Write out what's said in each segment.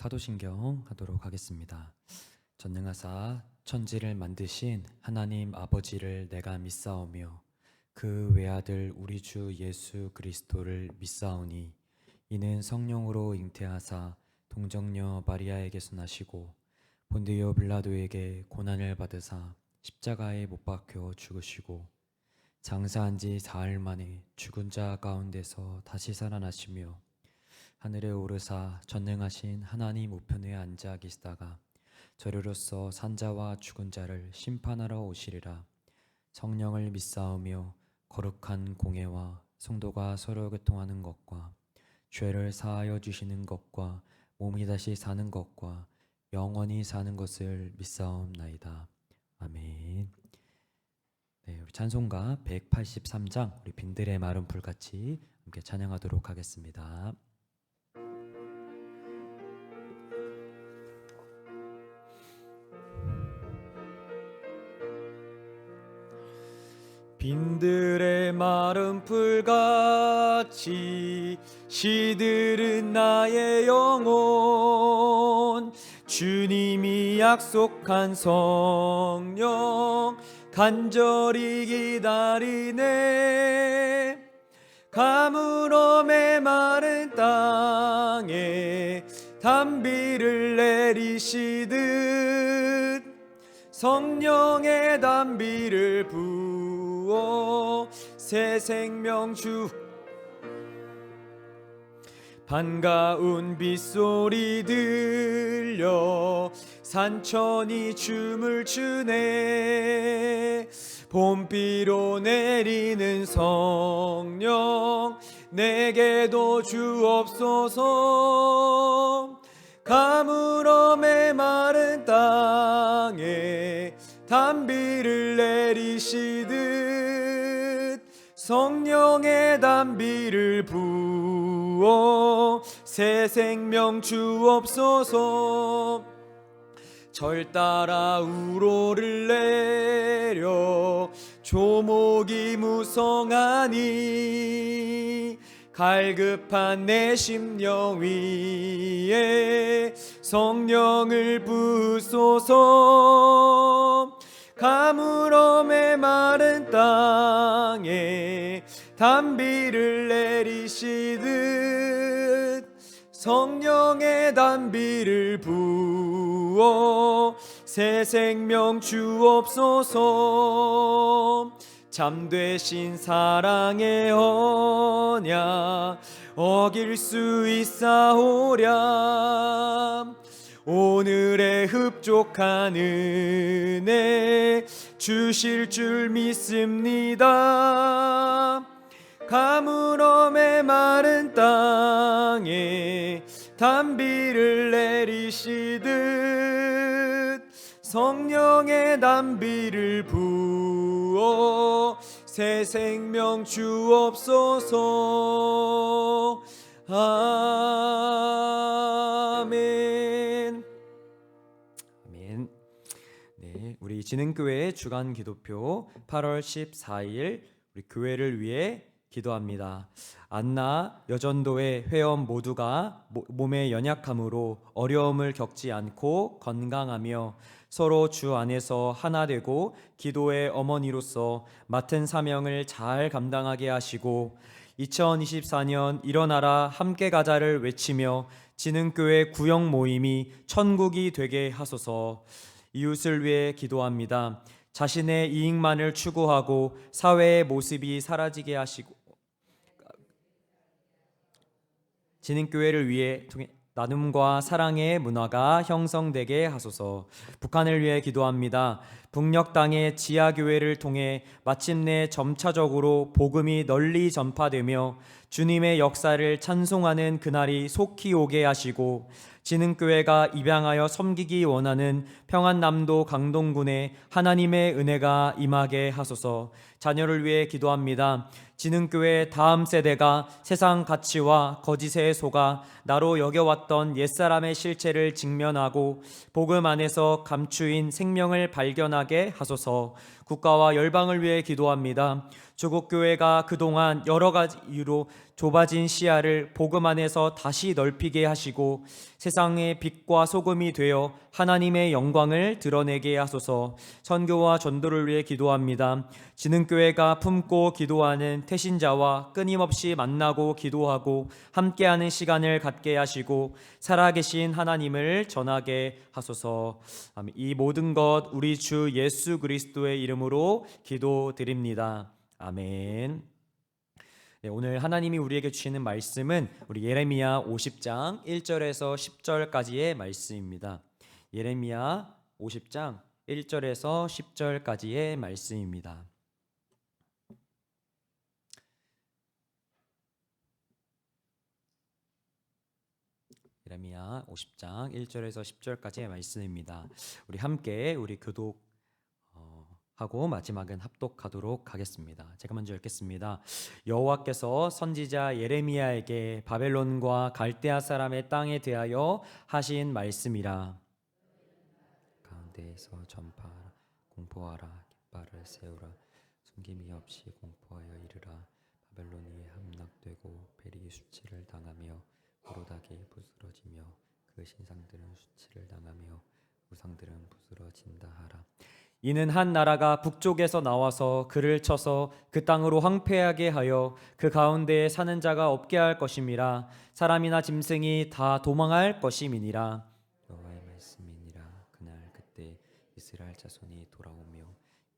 사도신경 하도록 하겠습니다. 전능하사 천지를 만드신 하나님 아버지를 내가 믿사오며 그 외아들 우리 주 예수 그리스도를 믿사오니 이는 성령으로 잉태하사 동정녀 마리아에게서 나시고 본디오 빌라도에게 고난을 받으사 십자가에 못 박혀 죽으시고 장사한 지 사흘 만에 죽은 자 가운데서 다시 살아나시며 하늘에 오르사 전능하신 하나님 우편에 앉아 계시다가 저리로서 산자와 죽은 자를 심판하러 오시리라. 성령을 믿사오며 거룩한 공예와 성도가 서로 교통하는 것과 죄를 사하여 주시는 것과 몸이 다시 사는 것과 영원히 사는 것을 믿사옵나이다. 아멘. 네, 우리 찬송가 183장 우리 빈들의 마른 불같이 함께 찬양하도록 하겠습니다. 빈들의 마른 풀같이 시들은 나의 영혼, 주님이 약속한 성령 간절히 기다리네. 가물어 메마른 땅에 단비를 내리시듯 성령의 단비를 부어 새 생명 주 반가운 빗소리 들려 산천이 춤을 추네. 봄비로 내리는 성령 내게도 주옵소서. 가물어 메마른 땅에 단비를 내리시듯 성령의 단비를 부어 새 생명 주옵소서. 절 따라 우로를 내려 조목이 무성하니 갈급한 내 심령 위에 성령을 부소서. 가물어 메마른 땅에 단비를 내리시듯 성령의 단비를 부어 새 생명 주옵소서. 잠되신 사랑의 언약 어길 수 있사오랴. 오늘의 흡족한 은혜 주실 줄 믿습니다. 가물어 메마른 땅에 단비를 내리시듯 성령의 단비를 부어 새 생명 주옵소서. 아멘. 아멘. 네, 우리 진흥교회 주간 기도표 8월 14일 우리 교회를 위해 기도합니다. 안나 여전도의 회원 모두가 몸의 연약함으로 어려움을 겪지 않고 건강하며 서로 주 안에서 하나 되고 기도의 어머니로서 맡은 사명을 잘 감당하게 하시고 2024년 일어나라 함께 가자를 외치며 진흥교회 구역 모임이 천국이 되게 하소서. 이웃을 위해 기도합니다. 자신의 이익만을 추구하고 사회의 모습이 사라지게 하시고 진흥교회를 위해 나눔과 사랑의 문화가 형성되게 하소서. 북한을 위해 기도합니다. 북녘 땅의 지하교회를 통해 마침내 점차적으로 복음이 널리 전파되며 주님의 역사를 찬송하는 그날이 속히 오게 하시고 진흥교회가 입양하여 섬기기 원하는 평안남도 강동군에 하나님의 은혜가 임하게 하소서. 자녀를 위해 기도합니다. 진흥교회 다음 세대가 세상 가치와 거짓에 속아 나로 여겨왔던 옛사람의 실체를 직면하고 복음 안에서 감추인 생명을 발견하게 하소서. 국가와 열방을 위해 기도합니다. 조국교회가 그동안 여러 가지 이유로 좁아진 시야를 복음 안에서 다시 넓히게 하시고 세상의 빛과 소금이 되어 하나님의 영광을 드러내게 하소서. 선교와 전도를 위해 기도합니다. 진흥교회가 품고 기도하는 태신자와 끊임없이 만나고 기도하고 함께하는 시간을 갖게 하시고 살아계신 하나님을 전하게 하소서. 아멘. 이 모든 것 우리 주 예수 그리스도의 이름으로 기도드립니다. 아멘. 네, 오늘 하나님이 우리에게 주시는 말씀은 우리 예레미야 50장 1절에서 10절까지의 말씀입니다. 예레미야 50장 1절에서 10절까지의 말씀입니다. 예레미야 50장 1절에서 10절까지의 말씀입니다. 우리 함께 우리 교독 하고 마지막은 합독하도록 하겠습니다. 제가 먼저 읽겠습니다. 여호와께서 선지자 예레미야에게 바벨론과 갈대아 사람의 땅에 대하여 하신 말씀이라. 가운데에서 전파하라, 공포하라, 깃발을 세우라, 숨김이 없이 공포하여 이르라. 바벨론이 함락되고 벨이 수치를 당하며 고로닥이 부스러지며 그 신상들은 수치를 당하며 우상들은 부스러진다 하라. 이는 한 나라가 북쪽에서 나와서 그를 쳐서 그 땅으로 황폐하게 하여 그 가운데에 사는 자가 없게 할 것임이라. 사람이나 짐승이 다 도망할 것임이니라. 여호와의 말씀이니라. 그날 그때 이스라엘 자손이 돌아오며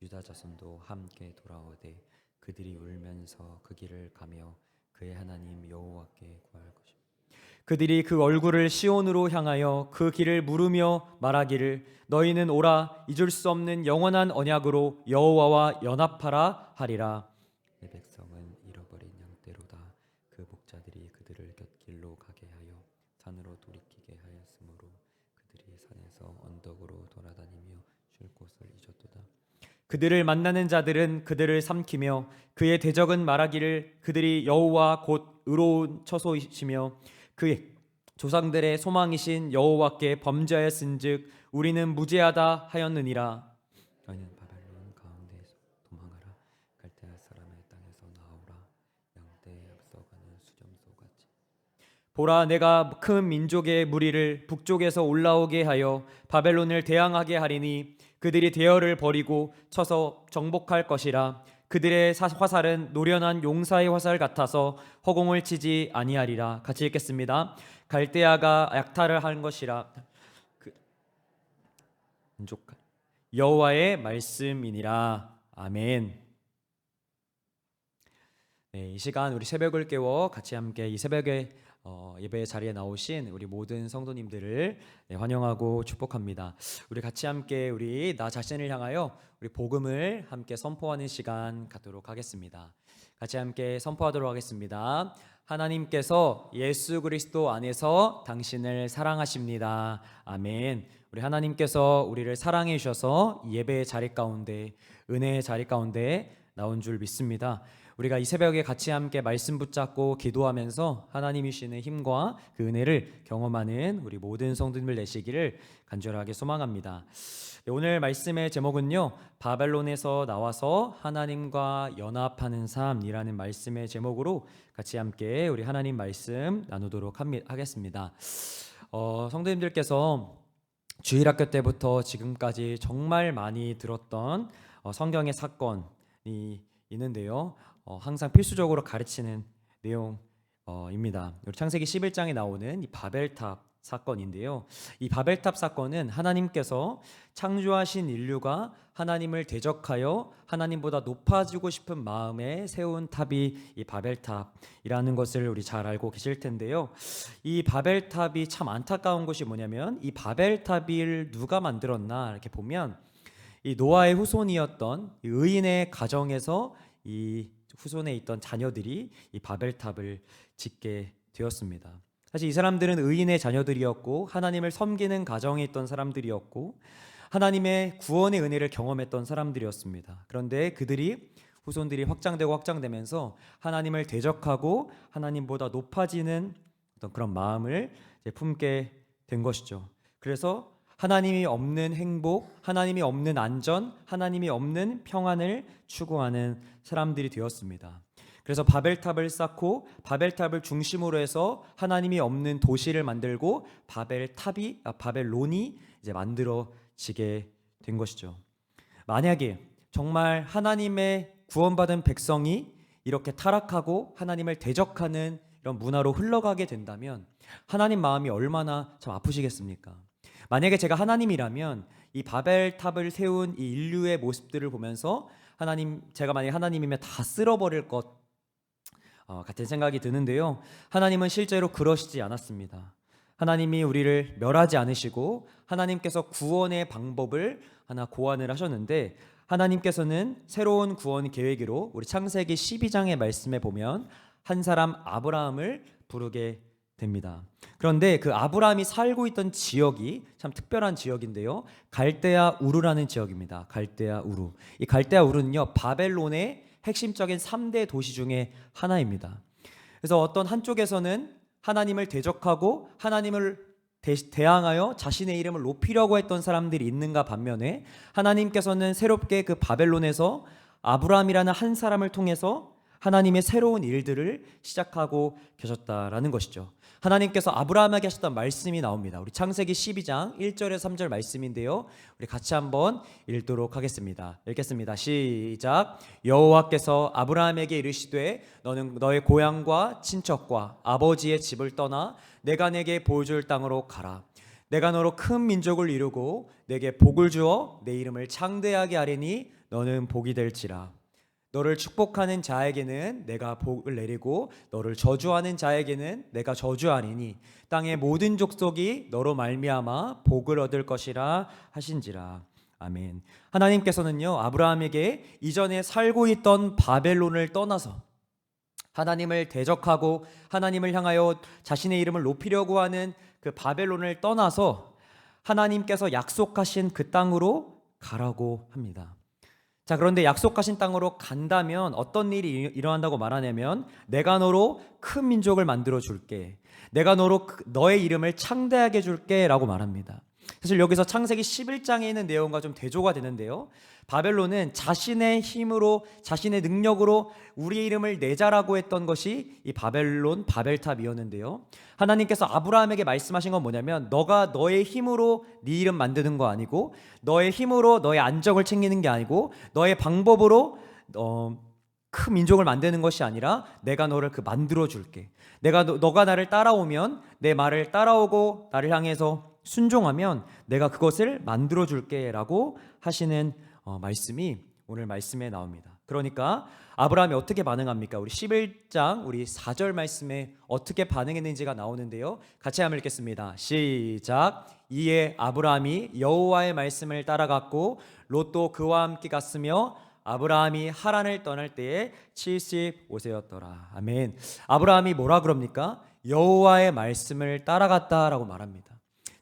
유다 자손도 함께 돌아오되 그들이 울면서 그 길을 가며 그의 하나님 여호와께 구할 것이라. 그들이 그 얼굴을 시온으로 향하여 그 길을 물으며 말하기를 너희는 오라, 잊을 수 없는 영원한 언약으로 여호와와 연합하라 하리라. 내 백성은 잃어버린 양떼로다. 그 목자들이 그들을 곁길로 가게 하여 산으로 돌이키게 하였으므로 그들이 산에서 언덕으로 돌아다니며 쉴 곳을 잊었도다. 그들을 만나는 자들은 그들을 삼키며 그의 대적은 말하기를 그들이 여호와 곧 의로운 처소이시며 그의 조상들의 소망이신 여호와께 범죄하였은즉 우리는 무죄하다 하였느니라. 너희는 바벨론 가운데에서 도망하라. 갈대아 사람의 땅에서 나오라. 양떼에 앞서가는 수점소같이. 보라, 내가 큰 민족의 무리를 북쪽에서 올라오게 하여 바벨론을 대항하게 하리니 그들이 대열을 버리고 쳐서 정복할 것이라. 그들의 화살은 노련한 용사의 화살 같아서 허공을 치지 아니하리라. 같이 읽겠습니다. 갈대아가 약탈을 한 것이라. 여호와의 말씀이니라. 아멘. 네, 이 시간 우리 새벽을 깨워 같이 함께 이 새벽에 예배 자리에 나오신 우리 모든 성도님들을 환영하고 축복합니다. 우리 같이 함께 우리 나 자신을 향하여 우리 복음을 함께 선포하는 시간 갖도록 하겠습니다. 같이 함께 선포하도록 하겠습니다. 하나님께서 예수 그리스도 안에서 당신을 사랑하십니다. 아멘. 우리 하나님께서 우리를 사랑해 주셔서 예배의 자리 가운데, 은혜의 자리 가운데 나온 줄 믿습니다. 우리가 이 새벽에 같이 함께 말씀 붙잡고 기도하면서 하나님이 주시는 힘과 그 은혜를 경험하는 우리 모든 성도님들 되시기를 간절하게 소망합니다. 오늘 말씀의 제목은요, 바벨론에서 나와서 하나님과 연합하는 삶이라는 말씀의 제목으로 같이 함께 우리 하나님 말씀 나누도록 하겠습니다. 성도님들께서 주일학교 때부터 지금까지 정말 많이 들었던 성경의 사건이 있는데요, 항상 필수적으로 가르치는 내용입니다. 우리 창세기 11장에 나오는 이 바벨탑 사건인데요, 이 바벨탑 사건은 하나님께서 창조하신 인류가 하나님을 대적하여 하나님보다 높아지고 싶은 마음에 세운 탑이 이 바벨탑이라는 것을 우리 잘 알고 계실 텐데요, 이 바벨탑이 참 안타까운 것이 뭐냐면 이 바벨탑을 누가 만들었나 이렇게 보면 이 노아의 후손이었던 이 의인의 가정에서 이 후손에 있던 자녀들이 이 바벨탑을 짓게 되었습니다. 사실 이 사람들은 의인의 자녀들이었고 하나님을 섬기는 가정에 있던 사람들이었고 하나님의 구원의 은혜를 경험했던 사람들이었습니다. 그런데 그들이 후손들이 확장되면서 하나님을 대적하고 하나님보다 높아지는 어떤 그런 마음을 품게 된 것이죠. 그래서 하나님이 없는 행복, 하나님이 없는 안전, 하나님이 없는 평안을 추구하는 사람들이 되었습니다. 그래서 바벨탑을 쌓고 바벨탑을 중심으로 해서 하나님이 없는 도시를 만들고 바벨론이 이제 만들어지게 된 것이죠. 만약에 정말 하나님의 구원받은 백성이 이렇게 타락하고 하나님을 대적하는 이런 문화로 흘러가게 된다면 하나님 마음이 얼마나 참 아프시겠습니까? 만약에 제가 하나님이라면 이 바벨탑을 세운 이 인류의 모습들을 보면서 제가 만약에 하나님이면 다 쓸어버릴 것 같은 생각이 드는데요. 하나님은 실제로 그러시지 않았습니다. 하나님이 우리를 멸하지 않으시고 하나님께서 구원의 방법을 하나 고안을 하셨는데, 하나님께서는 새로운 구원 계획으로 우리 창세기 12장의 말씀에 보면 한 사람 아브라함을 부르게 됩니다. 그런데 그 아브라함이 살고 있던 지역이 참 특별한 지역인데요. 갈대아 우르라는 지역입니다. 갈대아 우르. 이 갈대아 우르는요, 바벨론의 핵심적인 3대 도시 중에 하나입니다. 그래서 어떤 한쪽에서는 하나님을 대적하고 하나님을 대항하여 자신의 이름을 높이려고 했던 사람들이 있는가 반면에, 하나님께서는 새롭게 그 바벨론에서 아브라함이라는 한 사람을 통해서 하나님의 새로운 일들을 시작하고 계셨다라는 것이죠. 하나님께서 아브라함에게 하셨던 말씀이 나옵니다. 우리 창세기 12장 1절에서 3절 말씀인데요, 우리 같이 한번 읽도록 하겠습니다. 읽겠습니다. 시작. 여호와께서 아브라함에게 이르시되 너는 너의 고향과 친척과 아버지의 집을 떠나 내가 내게 보여줄 땅으로 가라. 내가 너로 큰 민족을 이루고 내게 복을 주어 내 이름을 창대하게 하리니 너는 복이 될지라. 너를 축복하는 자에게는 내가 복을 내리고 너를 저주하는 자에게는 내가 저주하리니 땅의 모든 족속이 너로 말미암아 복을 얻을 것이라 하신지라. 아멘. 하나님께서는요, 아브라함에게 이전에 살고 있던 바벨론을 떠나서 하나님을 대적하고 하나님을 향하여 자신의 이름을 높이려고 하는 그 바벨론을 떠나서 하나님께서 약속하신 그 땅으로 가라고 합니다. 자, 그런데 약속하신 땅으로 간다면 어떤 일이 일어난다고 말하냐면, 내가 너로 큰 민족을 만들어 줄게, 내가 너로 너의 이름을 창대하게 줄게 라고 말합니다. 사실 여기서 창세기 11장에 있는 내용과 좀 대조가 되는데요, 바벨론은 자신의 힘으로 자신의 능력으로 우리의 이름을 내자라고 했던 것이 이 바벨탑이었는데요, 하나님께서 아브라함에게 말씀하신 건 뭐냐면, 너가 너의 힘으로 네 이름 만드는 거 아니고, 너의 힘으로 너의 안정을 챙기는 게 아니고, 너의 방법으로 큰 민족을 만드는 것이 아니라 내가 너를 만들어 줄게. 너가 나를 따라오면, 내 말을 따라오고 나를 향해서 순종하면 내가 그것을 만들어 줄게 라고 하시는 말씀이 오늘 말씀에 나옵니다. 그러니까 아브라함이 어떻게 반응합니까? 우리 11장 우리 4절 말씀에 어떻게 반응했는지가 나오는데요, 같이 한번 읽겠습니다. 시작. 이에 아브라함이 여호와의 말씀을 따라갔고 롯도 그와 함께 갔으며 아브라함이 하란을 떠날 때에 75세였더라. 아멘. 아브라함이 뭐라 그럽니까? 여호와의 말씀을 따라갔다라고 말합니다.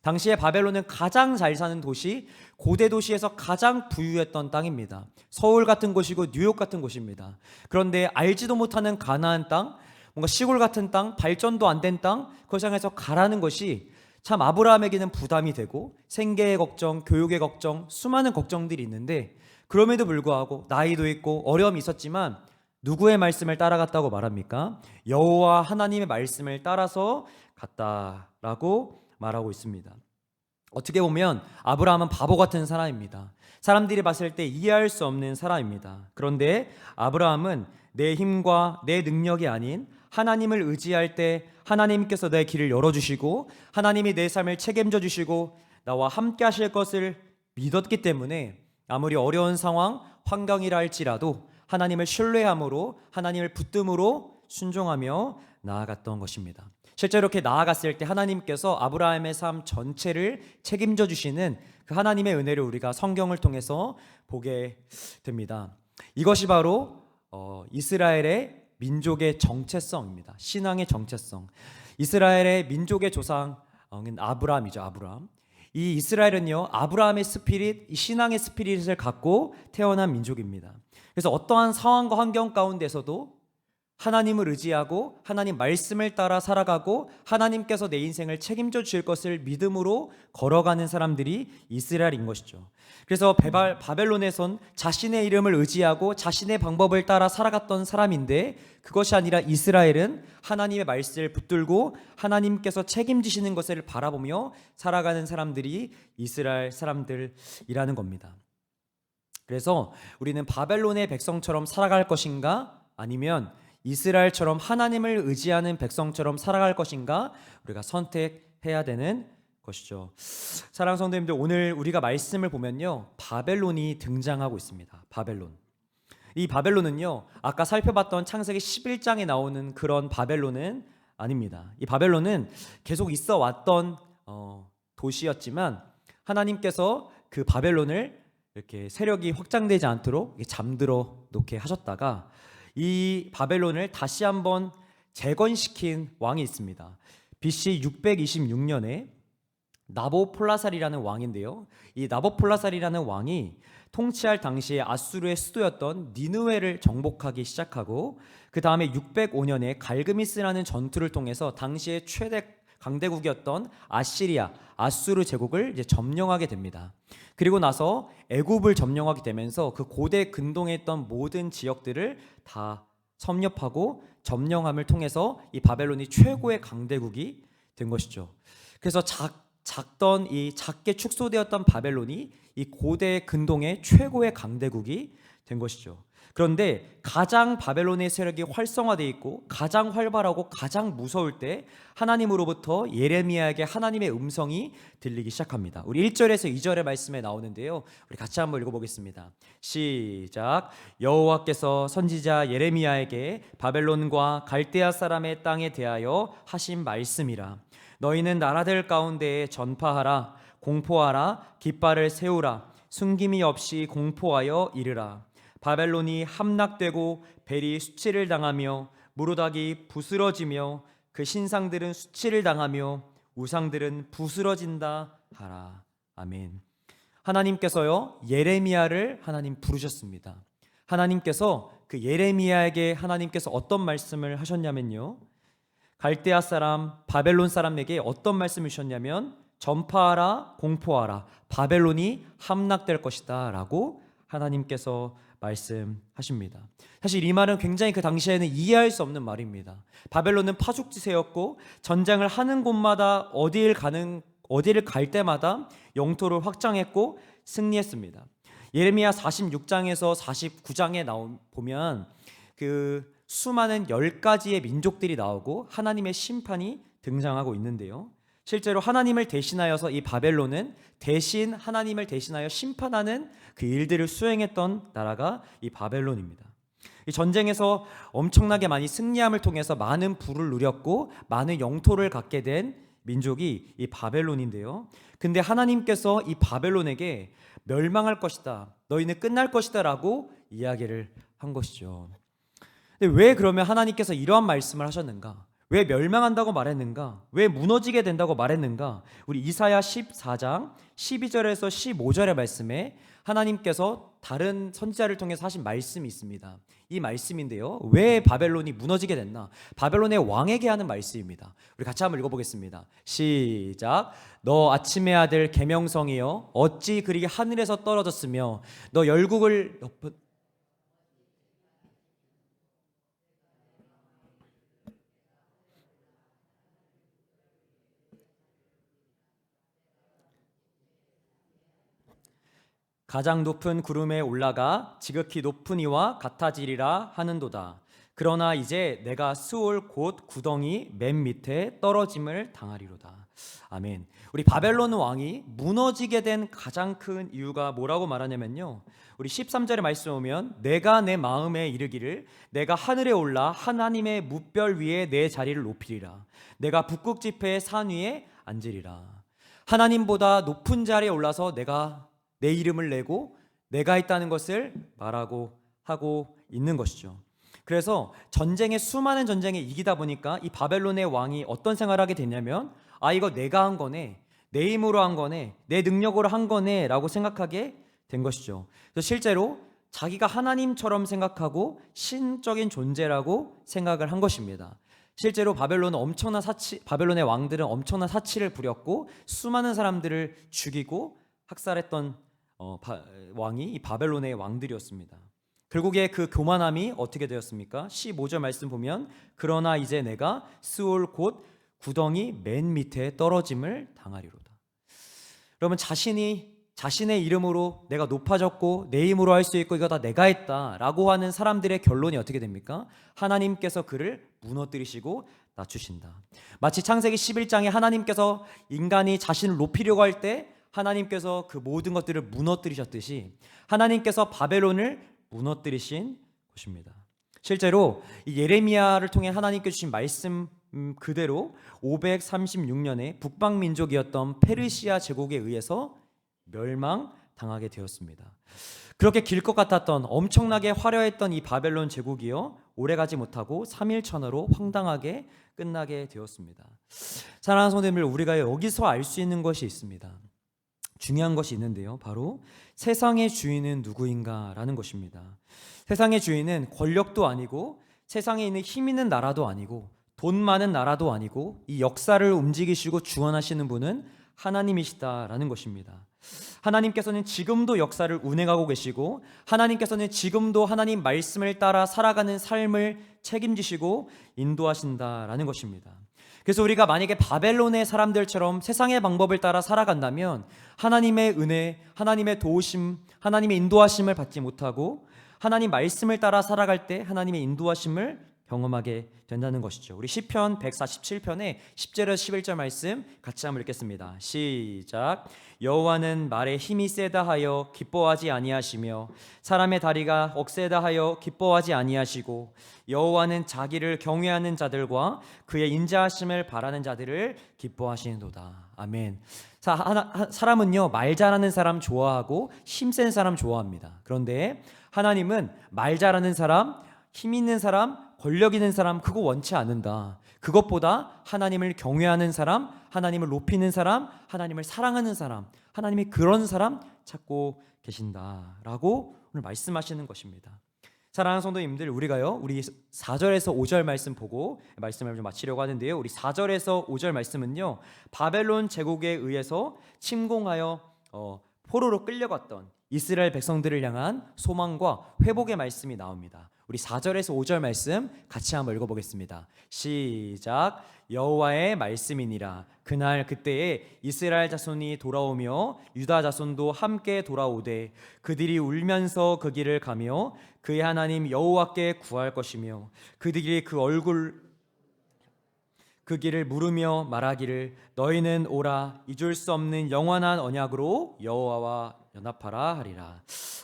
당시에 바벨론은 가장 잘 사는 도시, 고대 도시에서 가장 부유했던 땅입니다. 서울 같은 곳이고 뉴욕 같은 곳입니다. 그런데 알지도 못하는 가나안 땅, 뭔가 시골 같은 땅, 발전도 안 된 땅, 그것을 향해서 가라는 것이 참 아브라함에게는 부담이 되고, 생계의 걱정, 교육의 걱정, 수많은 걱정들이 있는데, 그럼에도 불구하고 나이도 있고 어려움이 있었지만 누구의 말씀을 따라갔다고 말합니까? 여호와 하나님의 말씀을 따라서 갔다라고 말하고 있습니다. 어떻게 보면 아브라함은 바보 같은 사람입니다. 사람들이 봤을 때 이해할 수 없는 사람입니다. 그런데 아브라함은 내 힘과 내 능력이 아닌 하나님을 의지할 때 하나님께서 내 길을 열어주시고 하나님이 내 삶을 책임져 주시고 나와 함께 하실 것을 믿었기 때문에 아무리 어려운 상황, 환경이라 할지라도 하나님을 신뢰함으로, 하나님을 붙듦으로 순종하며 나아갔던 것입니다. 실제로 이렇게 나아갔을 때 하나님께서 아브라함의 삶 전체를 책임져 주시는 그 하나님의 은혜를 우리가 성경을 통해서 보게 됩니다. 이것이 바로 이스라엘의 민족의 정체성입니다. 신앙의 정체성. 이스라엘의 민족의 조상은 아브라함이죠. 아브라함. 이 이스라엘은요, 아브라함의 스피릿, 이 신앙의 스피릿을 갖고 태어난 민족입니다. 그래서 어떠한 상황과 환경 가운데서도 하나님을 의지하고 하나님 말씀을 따라 살아가고 하나님께서 내 인생을 책임져 주실 것을 믿음으로 걸어가는 사람들이 이스라엘인 것이죠. 그래서 바벨론에선 자신의 이름을 의지하고 자신의 방법을 따라 살아갔던 사람인데, 그것이 아니라 이스라엘은 하나님의 말씀을 붙들고 하나님께서 책임지시는 것을 바라보며 살아가는 사람들이 이스라엘 사람들이라는 겁니다. 그래서 우리는 바벨론의 백성처럼 살아갈 것인가, 아니면 이스라엘처럼 하나님을 의지하는 백성처럼 살아갈 것인가, 우리가 선택해야 되는 것이죠. 사랑하는 성도님들, 오늘 우리가 말씀을 보면요, 바벨론이 등장하고 있습니다. 바벨론. 이 바벨론은요, 아까 살펴봤던 창세기 11장에 나오는 그런 바벨론은 아닙니다. 이 바벨론은 계속 있어 왔던 도시였지만 하나님께서 그 바벨론을 이렇게 세력이 확장되지 않도록 잠들어 놓게 하셨다가 이 바벨론을 다시 한번 재건시킨 왕이 있습니다. BC 626년에 나보폴라살이라는 왕인데요, 이 나보폴라살이라는 왕이 통치할 당시에 아수르의 수도였던 니느웨를 정복하기 시작하고, 그 다음에 605년에 갈그미스라는 전투를 통해서 당시의 최대 강대국이었던 아수르 제국을 이제 점령하게 됩니다. 그리고 나서 애굽을 점령하게 되면서 그 고대 근동에 있던 모든 지역들을 다 섭렵하고 점령함을 통해서 이 바벨론이 최고의 강대국이 된 것이죠. 그래서 작던 이 작게 축소되었던 바벨론이 이 고대 근동의 최고의 강대국이 된 것이죠. 그런데 가장 바벨론의 세력이 활성화되어 있고 가장 활발하고 가장 무서울 때 하나님으로부터 예레미야에게 하나님의 음성이 들리기 시작합니다. 우리 1절에서 2절의 말씀에 나오는데요, 우리 같이 한번 읽어보겠습니다. 시작. 여호와께서 선지자 예레미야에게 바벨론과 갈대아 사람의 땅에 대하여 하신 말씀이라. 너희는 나라들 가운데에 전파하라. 공포하라. 깃발을 세우라. 숨김이 없이 공포하여 이르라. 바벨론이 함락되고 벨이 수치를 당하며 무로닥이 부스러지며 그 신상들은 수치를 당하며 우상들은 부스러진다 하라. 아멘. 하나님께서요, 예레미야를 하나님 부르셨습니다. 하나님께서 그 예레미야에게 하나님께서 어떤 말씀을 하셨냐면요, 갈대아 사람 바벨론 사람에게 어떤 말씀을 주셨냐면 전파하라, 공포하라, 바벨론이 함락될 것이다 라고 하나님께서 말씀하십니다. 사실 이 말은 굉장히 그 당시에는 이해할 수 없는 말입니다. 바벨론은 파죽지세였고 전쟁을 하는 곳마다 어디를 갈 때마다 영토를 확장했고 승리했습니다. 예레미야 46장에서 49장에 보면 그 수많은 10가지의 민족들이 나오고 하나님의 심판이 등장하고 있는데요, 실제로 하나님을 대신하여서 이 바벨론은 대신 하나님을 대신하여 심판하는 그 일들을 수행했던 나라가 이 바벨론입니다. 이 전쟁에서 엄청나게 많이 승리함을 통해서 많은 부를 누렸고 많은 영토를 갖게 된 민족이 이 바벨론인데요, 근데 하나님께서 이 바벨론에게 멸망할 것이다, 너희는 끝날 것이다 라고 이야기를 한 것이죠. 근데 왜 그러면 하나님께서 이러한 말씀을 하셨는가? 왜 멸망한다고 말했는가? 왜 무너지게 된다고 말했는가? 우리 이사야 14장 12절에서 15절의 말씀에 하나님께서 다른 선지자를 통해서 하신 말씀이 있습니다. 이 말씀인데요, 왜 바벨론이 무너지게 됐나? 바벨론의 왕에게 하는 말씀입니다. 우리 같이 한번 읽어보겠습니다. 시작. 너 아침의 아들 계명성이여, 어찌 그리 하늘에서 떨어졌으며 너 열국을 가장 높은 구름에 올라가 지극히 높은 이와 같아지리라 하는도다. 그러나 이제 내가 스올 곧 구덩이 맨 밑에 떨어짐을 당하리로다. 아멘. 우리 바벨론 왕이 무너지게 된 가장 큰 이유가 뭐라고 말하냐면요, 우리 13절의 말씀 보면 내가 내 마음에 이르기를 내가 하늘에 올라 하나님의 뭇별 위에 내 자리를 높이리라. 내가 북극 지폐의 산 위에 앉으리라. 하나님보다 높은 자리에 올라서 내가 내 이름을 내고 내가 있다는 것을 말하고 하고 있는 것이죠. 그래서 수많은 전쟁에 이기다 보니까 이 바벨론의 왕이 어떤 생각을 하게 됐냐면, 이거 내가 한 거네, 내 힘으로 한 거네, 내 능력으로 한 거네 라고 생각하게 된 것이죠. 그래서 실제로 자기가 하나님처럼 생각하고 신적인 존재라고 생각을 한 것입니다. 실제로 바벨론의 왕들은 엄청난 사치를 부렸고 수많은 사람들을 죽이고 학살했던 왕이 이 바벨론의 왕들이었습니다. 결국에 그 교만함이 어떻게 되었습니까? 15절 말씀 보면 그러나 이제 내가 스올 곧 구덩이 맨 밑에 떨어짐을 당하리로다. 여러분, 자신의 이름으로 내가 높아졌고 내 힘으로 할 수 있고 이거 다 내가 했다라고 하는 사람들의 결론이 어떻게 됩니까? 하나님께서 그를 무너뜨리시고 낮추신다. 마치 창세기 11장에 하나님께서 인간이 자신을 높이려고 할 때 하나님께서 그 모든 것들을 무너뜨리셨듯이 하나님께서 바벨론을 무너뜨리신 것입니다. 실제로 이 예레미야를 통해 하나님께 주신 말씀 그대로 536년에 북방 민족이었던 페르시아 제국에 의해서 멸망당하게 되었습니다. 그렇게 길 것 같았던 엄청나게 화려했던 이 바벨론 제국이요 오래가지 못하고 3일 천하로 황당하게 끝나게 되었습니다. 사랑하는 성도님들, 우리가 여기서 알 수 있는 것이 있습니다. 중요한 것이 있는데요, 바로 세상의 주인은 누구인가 라는 것입니다. 세상의 주인은 권력도 아니고 세상에 있는 힘 있는 나라도 아니고 돈 많은 나라도 아니고 이 역사를 움직이시고 주관하시는 분은 하나님이시다라는 것입니다. 하나님께서는 지금도 역사를 운행하고 계시고 하나님께서는 지금도 하나님 말씀을 따라 살아가는 삶을 책임지시고 인도하신다라는 것입니다. 그래서 우리가 만약에 바벨론의 사람들처럼 세상의 방법을 따라 살아간다면 하나님의 은혜, 하나님의 도우심, 하나님의 인도하심을 받지 못하고 하나님 말씀을 따라 살아갈 때 하나님의 인도하심을 경험하게 된다는 것이죠. 우리 시편 147편의 10절에서 11절 말씀 같이 한번 읽겠습니다. 시작. 여호와는 말에 힘이 세다 하여 기뻐하지 아니하시며 사람의 다리가 억세다 하여 기뻐하지 아니하시고 여호와는 자기를 경외하는 자들과 그의 인자하심을 바라는 자들을 기뻐하시는도다. 아멘. 사람은요 말 잘하는 사람 좋아하고 힘센 사람 좋아합니다. 그런데 하나님은 말 잘하는 사람, 힘 있는 사람, 권력 있는 사람 그거 원치 않는다. 그것보다 하나님을 경외하는 사람, 하나님을 높이는 사람, 하나님을 사랑하는 사람, 하나님이 그런 사람 찾고 계신다라고 오늘 말씀하시는 것입니다. 사랑하는 성도님들, 우리가요 우리 4절에서 5절 말씀 보고 말씀을 좀 마치려고 하는데요, 우리 4절에서 5절 말씀은요 바벨론 제국에 의해서 침공하여 포로로 끌려갔던 이스라엘 백성들을 향한 소망과 회복의 말씀이 나옵니다. 우리 4절에서 5절 말씀 같이 한번 읽어보겠습니다. 시작. 여호와의 말씀이니라. 그날 그때에 이스라엘 자손이 돌아오며 유다 자손도 함께 돌아오되 그들이 울면서 그 길을 가며 그의 하나님 여호와께 구할 것이며 그들이 그 길을 물으며 말하기를 너희는 오라 잊을 수 없는 영원한 언약으로 여호와와 연합하라 하리라.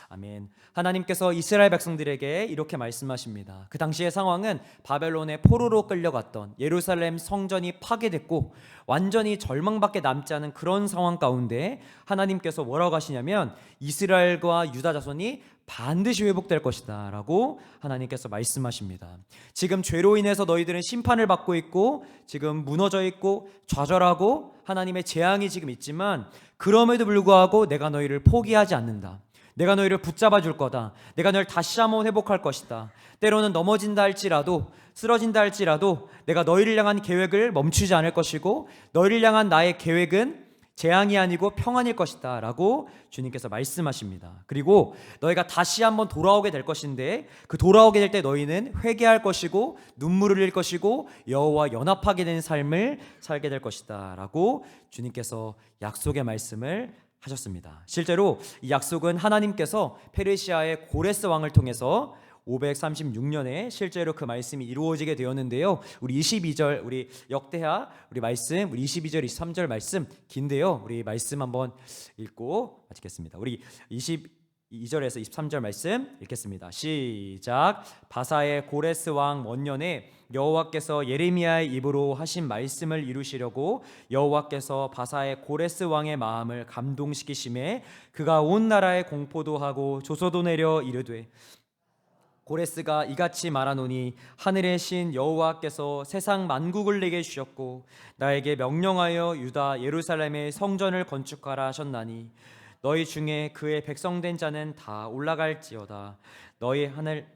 아멘. 하나님께서 이스라엘 백성들에게 이렇게 말씀하십니다. 그 당시의 상황은 바벨론의 포로로 끌려갔던 예루살렘 성전이 파괴됐고 완전히 절망밖에 남지 않은 그런 상황 가운데 하나님께서 뭐라고 하시냐면 이스라엘과 유다 자손이 반드시 회복될 것이다 라고 하나님께서 말씀하십니다. 지금 죄로 인해서 너희들은 심판을 받고 있고 지금 무너져 있고 좌절하고 하나님의 재앙이 지금 있지만 그럼에도 불구하고 내가 너희를 포기하지 않는다. 내가 너희를 붙잡아 줄 거다. 내가 너희를 다시 한번 회복할 것이다. 때로는 넘어진다 할지라도 쓰러진다 할지라도 내가 너희를 향한 계획을 멈추지 않을 것이고 너희를 향한 나의 계획은 재앙이 아니고 평안일 것이다 라고 주님께서 말씀하십니다. 그리고 너희가 다시 한번 돌아오게 될 것인데 그 돌아오게 될 때 너희는 회개할 것이고 눈물을 흘릴 것이고 여호와와 연합하게 되는 삶을 살게 될 것이다 라고 주님께서 약속의 말씀을 하셨습니다. 실제로 이 약속은 하나님께서 페르시아의 고레스 왕을 통해서 536년에 실제로 그 말씀이 이루어지게 되었는데요. 우리 22절 우리 역대하 우리 말씀 우리 22절 23절 말씀 긴데요. 우리 말씀 한번 읽고 마치겠습니다. 우리 22절에서 23절 말씀 읽겠습니다. 시작. 바사의 고레스 왕 원년에 여호와께서 예레미야의 입으로 하신 말씀을 이루시려고 여호와께서 바사의 고레스 왕의 마음을 감동시키심에 그가 온 나라에 공포도 하고 조소도 내려 이르되 고레스가 이같이 말하노니 하늘의 신 여호와께서 세상 만국을 내게 주셨고 나에게 명령하여 유다 예루살렘의 성전을 건축하라 하셨나니 너희 중에 그의 백성된 자는 다 올라갈지어다. 너희 하늘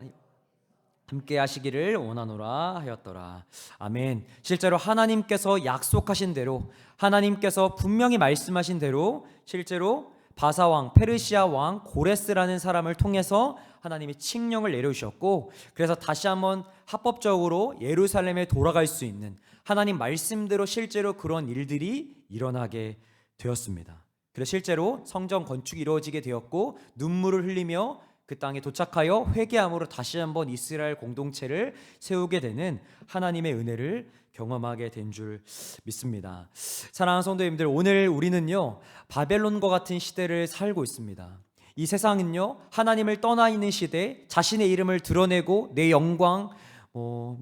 함께 하시기를 원하노라 하였더라. 아멘. 실제로 하나님께서 약속하신 대로, 하나님께서 분명히 말씀하신 대로 실제로 바사왕, 페르시아 왕 고레스라는 사람을 통해서 하나님이 칙령을 내려주셨고, 그래서 다시 한번 합법적으로 예루살렘에 돌아갈 수 있는, 하나님 말씀대로 실제로 그런 일들이 일어나게 되었습니다. 그래서 실제로 성전 건축이 이루어지게 되었고, 눈물을 흘리며 그 땅에 도착하여 회개함으로 다시 한번 이스라엘 공동체를 세우게 되는 하나님의 은혜를 경험하게 된 줄 믿습니다. 사랑하는 성도님들, 오늘 우리는요 바벨론과 같은 시대를 살고 있습니다. 이 세상은요 하나님을 떠나 있는 시대, 자신의 이름을 드러내고 내 영광,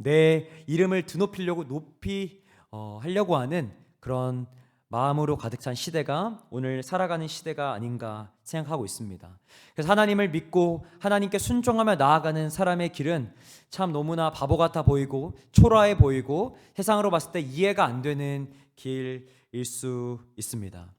내 이름을 드높이려고 하려고 하는 그런 마음으로 가득 찬 시대가 오늘 살아가는 시대가 아닌가 생각하고 있습니다. 그래서 하나님을 믿고 하나님께 순종하며 나아가는 사람의 길은 참 너무나 바보 같아 보이고 초라해 보이고 세상으로 봤을 때 이해가 안 되는 길일 수 있습니다.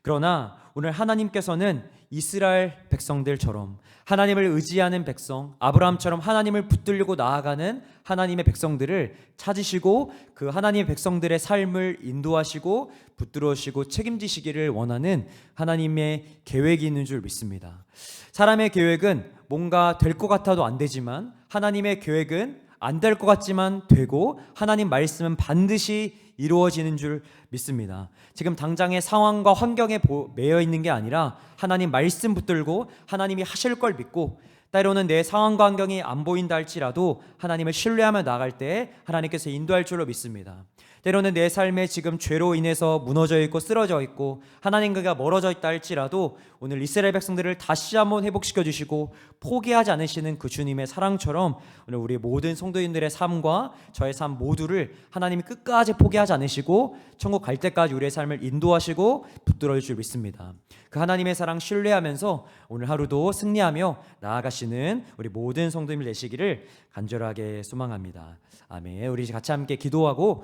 그러나 오늘 하나님께서는 이스라엘 백성들처럼 하나님을 의지하는 백성, 아브라함처럼 하나님을 붙들고 나아가는 하나님의 백성들을 찾으시고 그 하나님의 백성들의 삶을 인도하시고 붙들어주시고 책임지시기를 원하는 하나님의 계획이 있는 줄 믿습니다. 사람의 계획은 뭔가 될 것 같아도 안 되지만 하나님의 계획은 안 될 것 같지만 되고 하나님 말씀은 반드시 이루어지는 줄 믿습니다. 지금 당장의 상황과 환경에 매여 있는 게 아니라 하나님 말씀 붙들고 하나님이 하실 걸 믿고, 때로는 내 상황과 환경이 안 보인다 할지라도 하나님을 신뢰하며 나아갈 때 하나님께서 인도할 줄로 믿습니다. 때로는 내 삶에 지금 죄로 인해서 무너져 있고 쓰러져 있고 하나님과 멀어져 있다 할지라도 오늘 이스라엘 백성들을 다시 한번 회복시켜 주시고 포기하지 않으시는 그 주님의 사랑처럼 오늘 우리 모든 성도인들의 삶과 저의 삶 모두를 하나님이 끝까지 포기하지 않으시고 천국 갈 때까지 우리의 삶을 인도하시고 붙들어 줄 줄 믿습니다. 그 하나님의 사랑 신뢰하면서 오늘 하루도 승리하며 나아가시는 우리 모든 성도님들 되시기를 간절하게 소망합니다. 아멘. 우리 같이 함께 기도하고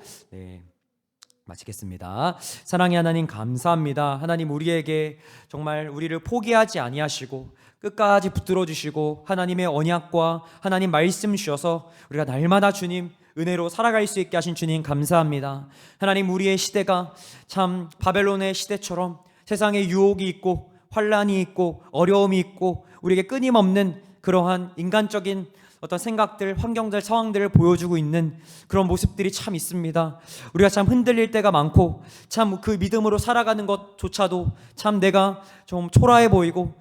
마치겠습니다. 사랑의 하나님 감사합니다. 하나님 우리에게 정말 우리를 포기하지 아니하시고 끝까지 붙들어 주시고 하나님의 언약과 하나님 말씀 주셔서 우리가 날마다 주님 은혜로 살아갈 수 있게 하신 주님 감사합니다. 하나님 우리의 시대가 참 바벨론의 시대처럼 세상에 유혹이 있고 환란이 있고 어려움이 있고 우리에게 끊임없는 그러한 인간적인 어떤 생각들, 환경들, 상황들을 보여주고 있는 그런 모습들이 참 있습니다. 우리가 참 흔들릴 때가 많고 참 그 믿음으로 살아가는 것조차도 참 내가 좀 초라해 보이고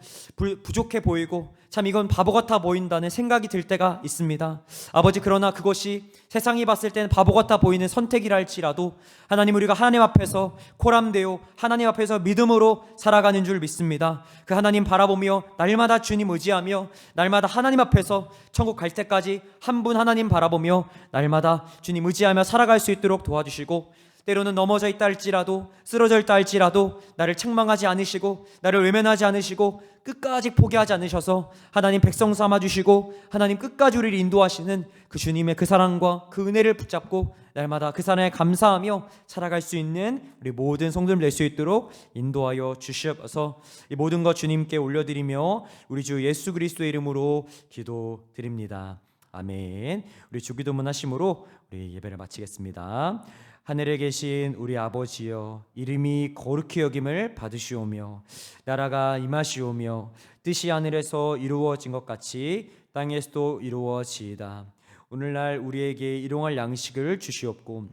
부족해 보이고 참 이건 바보 같아 보인다는 생각이 들 때가 있습니다. 아버지, 그러나 그것이 세상이 봤을 때는 바보 같아 보이는 선택이라 할지라도 하나님 우리가 하나님 앞에서 코람되어 하나님 앞에서 믿음으로 살아가는 줄 믿습니다. 그 하나님 바라보며 날마다 주님 의지하며 날마다 하나님 앞에서 천국 갈 때까지 한 분 하나님 바라보며 날마다 주님 의지하며 살아갈 수 있도록 도와주시고, 때로는 넘어져 있다 할지라도 쓰러져 있다 할지라도 나를 책망하지 않으시고 나를 외면하지 않으시고 끝까지 포기하지 않으셔서 하나님 백성 삼아주시고 하나님 끝까지 우리를 인도하시는 그 주님의 그 사랑과 그 은혜를 붙잡고 날마다 그 사랑에 감사하며 살아갈 수 있는 우리 모든 성도들 될 수 있도록 인도하여 주시옵소서. 이 모든 것 주님께 올려드리며 우리 주 예수 그리스도의 이름으로 기도드립니다. 아멘. 우리 주기도문 하심으로 우리 예배를 마치겠습니다. 하늘에 계신 우리 아버지여, 이름이 거룩히 여김을 받으시오며 나라가 임하시오며 뜻이 하늘에서 이루어진 것 같이 땅에서도 이루어지이다. 오늘날 우리에게 일용할 양식을 주시옵고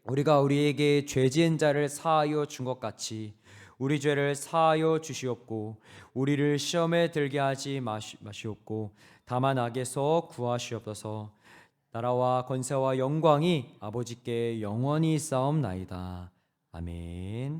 우리가 우리에게 죄 지은 자를 사하여 준 것 같이 우리 죄를 사하여 주시옵고 우리를 시험에 들게 하지 마시옵고 다만 악에서 구하시옵소서. 나라와 권세와 영광이 아버지께 영원히 있사옵나이다. 아멘.